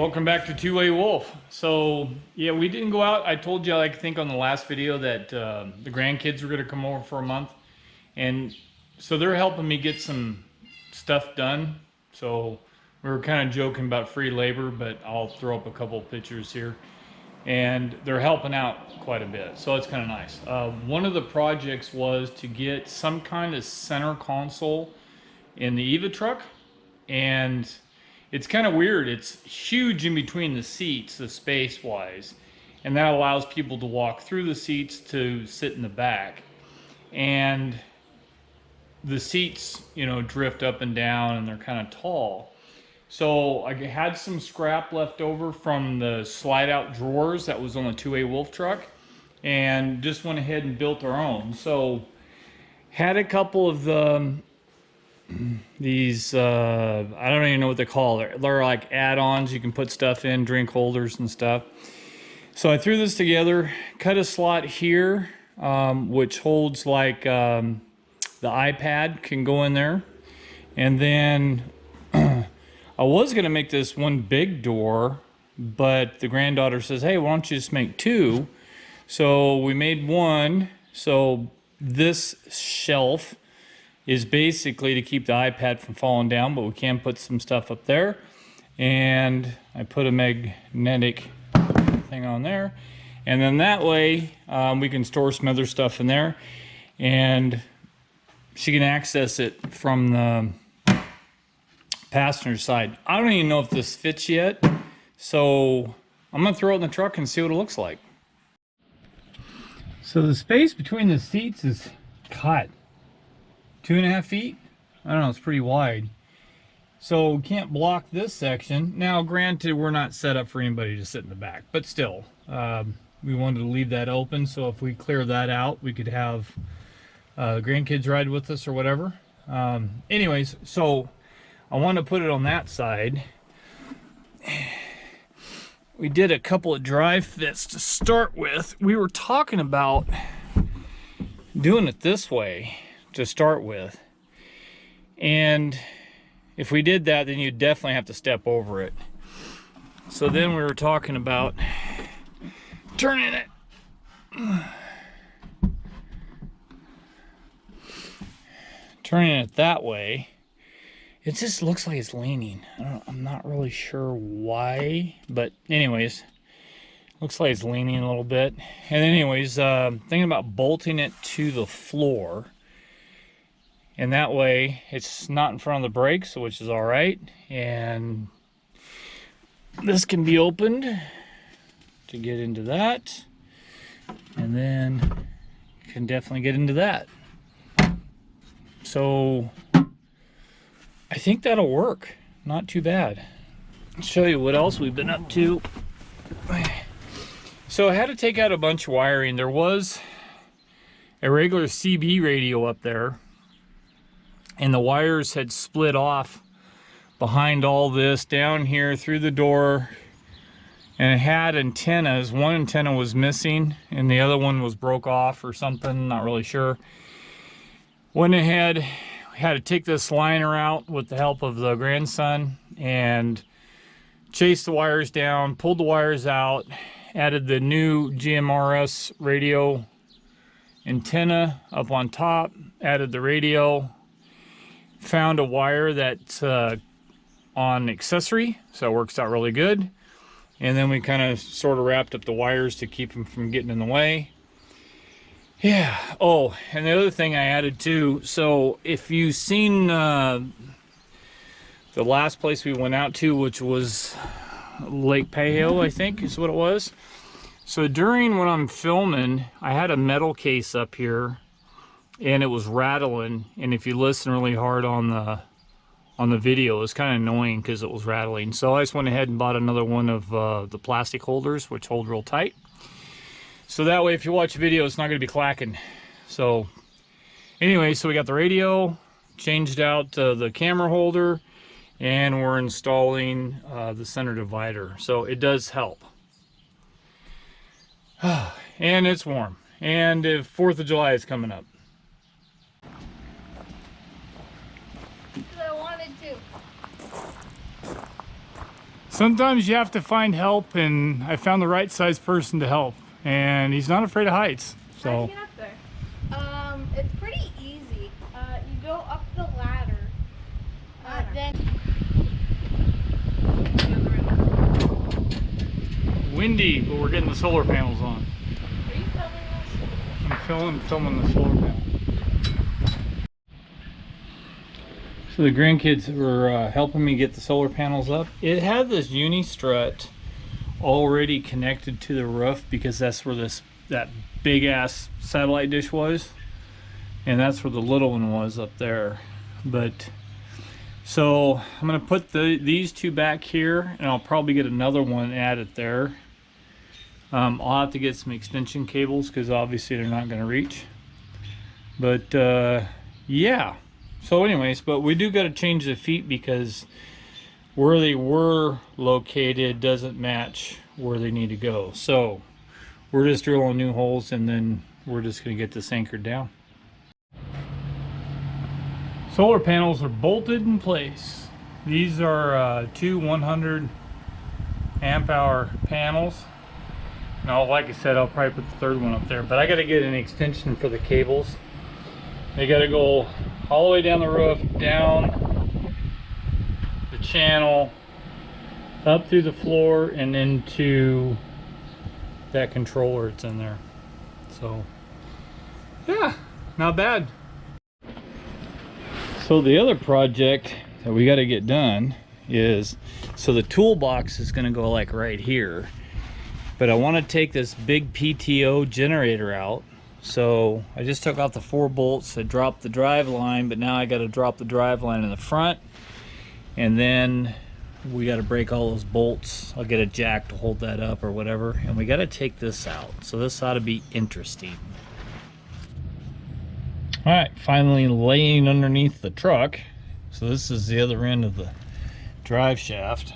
Welcome back to Two-Way Wolf. So yeah, we didn't go out. I told you, I think on the last video, that the grandkids were going to come over for a month, and so they're helping me get some stuff done. So we were kind of joking about free labor, but I'll throw up a couple pictures here, and they're helping out quite a bit, so it's kind of nice. One of the projects was to get some kind of center console in the Eva truck, and it's kind of weird. It's huge in between the seats, the space wise, and that allows people to walk through the seats to sit in the back. And the seats, you know, drift up and down, and they're kind of tall. So I had some scrap left over from the slide out drawers that was on the Two-Way Wolf truck, and just went ahead and built our own. So had a couple of these I don't even know what they call it. They're like add-ons. You can put stuff in, drink holders and stuff. So I threw this together, cut a slot here, which holds like the iPad can go in there. And then I was gonna make this one big door, but the granddaughter says, hey, why don't you just make two? So we made one. So this shelf is basically to keep the iPad from falling down, but we can put some stuff up there. And I put a magnetic thing on there. And then that way we can store some other stuff in there, and she can access it from the passenger side. I don't even know if this fits yet, so I'm gonna throw it in the truck and see what it looks like. So the space between the seats is cut 2.5 feet. I don't know, it's pretty wide. So we can't block this section. Now, granted, we're not set up for anybody to sit in the back, but still, we wanted to leave that open, so if we clear that out, we could have grandkids ride with us or whatever. Anyways, so I want to put it on that side. We did a couple of dry fits to start with. We were talking about doing it this way to start with, and if we did that, then you'd definitely have to step over it. So then we were talking about turning it that way. It just looks like it's leaning. I'm not really sure why, but anyways, looks like it's leaning a little bit. And anyways, thinking about bolting it to the floor, and that way it's not in front of the brakes, which is all right. And this can be opened to get into that, and then you can definitely get into that. So I think that'll work. Not too bad. I'll show you what else we've been up to. So I had to take out a bunch of wiring. There was a regular CB radio up there, and the wires had split off behind all this down here through the door, and it had antennas. One antenna was missing and the other one was broke off or something, not really sure. Went ahead, had to take this liner out with the help of the grandson and chased the wires down, pulled the wires out, added the new GMRS radio antenna up on top, added the radio, found a wire that's on accessory, so it works out really good. And then we kind of sort of wrapped up the wires to keep them from getting in the way. Yeah. Oh, and the other thing I added too, so if you've seen the last place we went out to, which was Lake Pahio, I think is what it was. So during when I'm filming, I had a metal case up here and it was rattling, and if you listen really hard on the video, it was kind of annoying because it was rattling. So I just went ahead and bought another one of the plastic holders, which hold real tight. So that way, if you watch a video, it's not going to be clacking. So anyway, so we got the radio, changed out the camera holder, and we're installing the center divider. So it does help. And it's warm. And if 4th of July is coming up. Sometimes you have to find help, and I found the right size person to help, and he's not afraid of heights. So. How do you get up there? It's pretty easy. You go up the ladder. Then. Windy, but we're getting the solar panels on. Are you filming this? I'm filming the solar panel. So the grandkids were helping me get the solar panels up. It had this uni strut already connected to the roof because that's where that big ass satellite dish was, and that's where the little one was up there. But so I'm gonna put these two back here, and I'll probably get another one added there. I'll have to get some extension cables because obviously they're not going to reach. But yeah. So anyways, but we do got to change the feet because where they were located doesn't match where they need to go. So we're just drilling new holes, and then we're just going to get this anchored down. Solar panels are bolted in place. These are two 100 amp hour panels. Now, like I said, I'll probably put the third one up there, but I got to get an extension for the cables. They got to go all the way down the roof, down the channel, up through the floor, and into that controller that's in there. So yeah, not bad. So the other project that we got to get done is, so the toolbox is going to go like right here, but I want to take this big PTO generator out. So I just took out the 4 bolts. I dropped the drive line, but now I got to drop the drive line in the front, and then we got to break all those bolts. I'll get a jack to hold that up or whatever, and we got to take this out. So this ought to be interesting. All right, finally laying underneath the truck. So this is the other end of the drive shaft.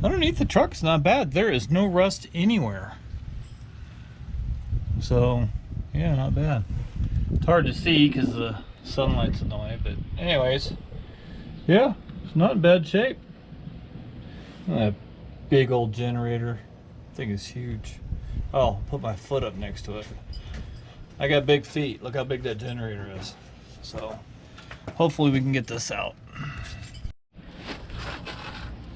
Underneath the truck's not bad. There is no rust anywhere. So yeah, not bad. It's hard to see because the sunlight's in the way, but anyways, yeah, it's not in bad shape. That big old generator, I think it's huge. Oh, I'll put my foot up next to it. I got big feet. Look how big that generator is. So hopefully we can get this out.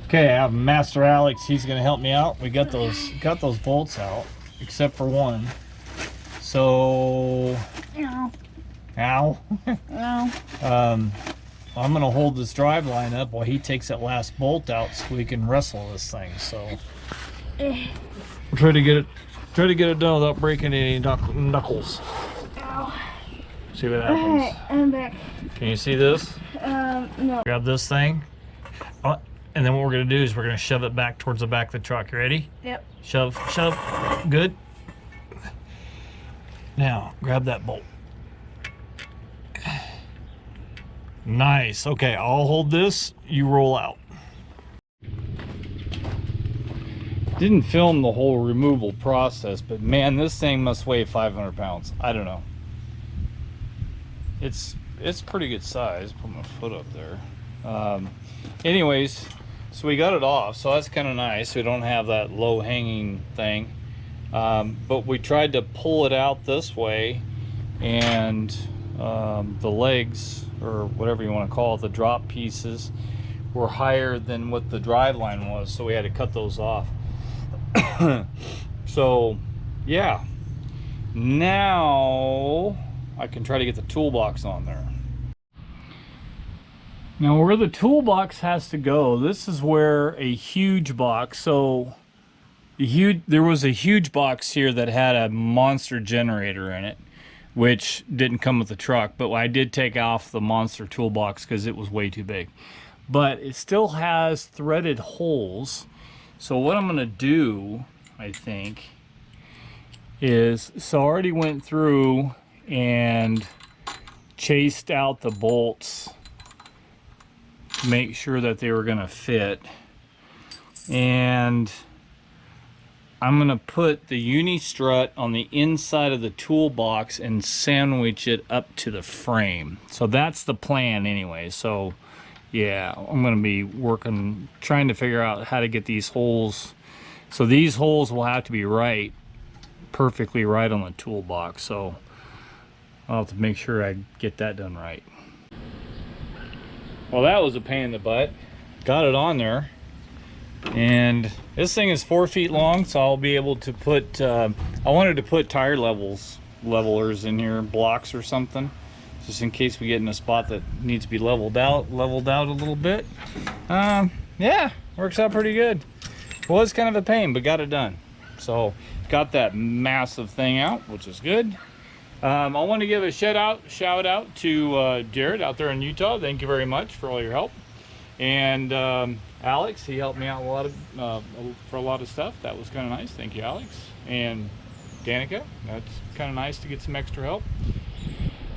Okay, I have Master Alex. He's gonna help me out. We got those bolts out, except for one. So, ow. I'm gonna hold this drive line up while he takes that last bolt out so we can wrestle this thing. So we'll try to get it done without breaking any knuckles. Ow. See what happens. Alright, I'm back. Can you see this? No. Grab this thing. And then what we're going to do is we're going to shove it back towards the back of the truck. You ready? Yep. Shove. Good. Now, grab that bolt. Nice. Okay, I'll hold this. You roll out. Didn't film the whole removal process, but man, this thing must weigh 500 pounds. I don't know. It's pretty good size. Put my foot up there. Anyways, so we got it off, so that's kind of nice. We don't have that low hanging thing, but we tried to pull it out this way, and the legs, or whatever you want to call it, the drop pieces, were higher than what the drive line was, so we had to cut those off. So yeah, now I can try to get the toolbox on there. Now where the toolbox has to go, this is where a huge box, so there was a huge box here that had a monster generator in it, which didn't come with the truck, but I did take off the monster toolbox because it was way too big. But it still has threaded holes. So what I'm going to do, I think, is, so I already went through and chased out the bolts to make sure that they were going to fit. And I'm going to put the uni strut on the inside of the toolbox and sandwich it up to the frame. So that's the plan anyway. So yeah, I'm gonna be trying to figure out how to get these holes. So these holes will have to be perfectly right on the toolbox. So I'll have to make sure I get that done right. Well, that was a pain in the butt. Got it on there. And this thing is 4 feet long, so I'll be able to put, I wanted to put tire levelers in here, blocks or something, just in case we get in a spot that needs to be leveled out a little bit. Yeah, works out pretty good. Was kind of a pain, but got it done. So got that massive thing out, which is good. I want to give a shout out to Jared out there in Utah. Thank you very much for all your help. And Alex, he helped me out for a lot of stuff. That was kind of nice. Thank you, Alex. And Danica, that's kind of nice to get some extra help.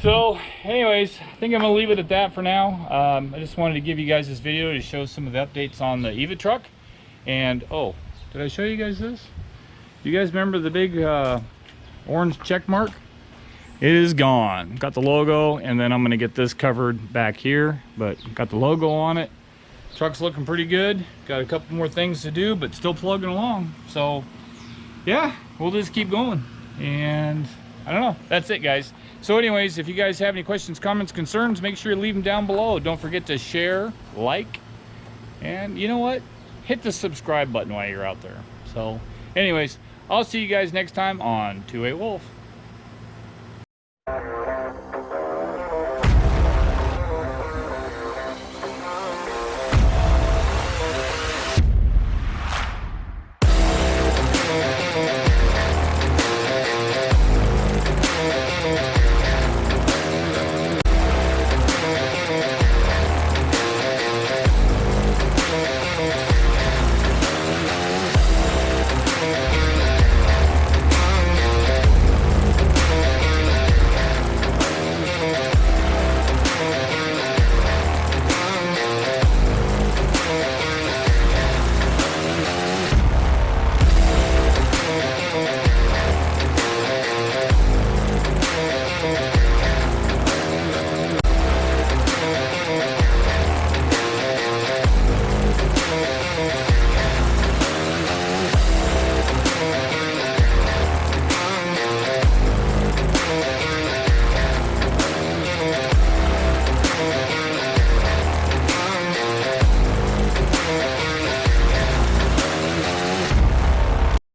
So anyways, I think I'm gonna leave it at that for now. I just wanted to give you guys this video to show some of the updates on the Eva truck. And oh, did I show you guys this? Do you guys remember the big orange check mark? It is gone. Got the logo, and then I'm gonna get this covered back here, but got the logo on it. Truck's looking pretty good. Got a couple more things to do, but still plugging along. So yeah, we'll just keep going. And I don't know, that's it, guys. So anyways, if you guys have any questions, comments, concerns, make sure you leave them down below. Don't forget to share, like, and you know what? Hit the subscribe button while you're out there. So anyways, I'll see you guys next time on 28 Wolf.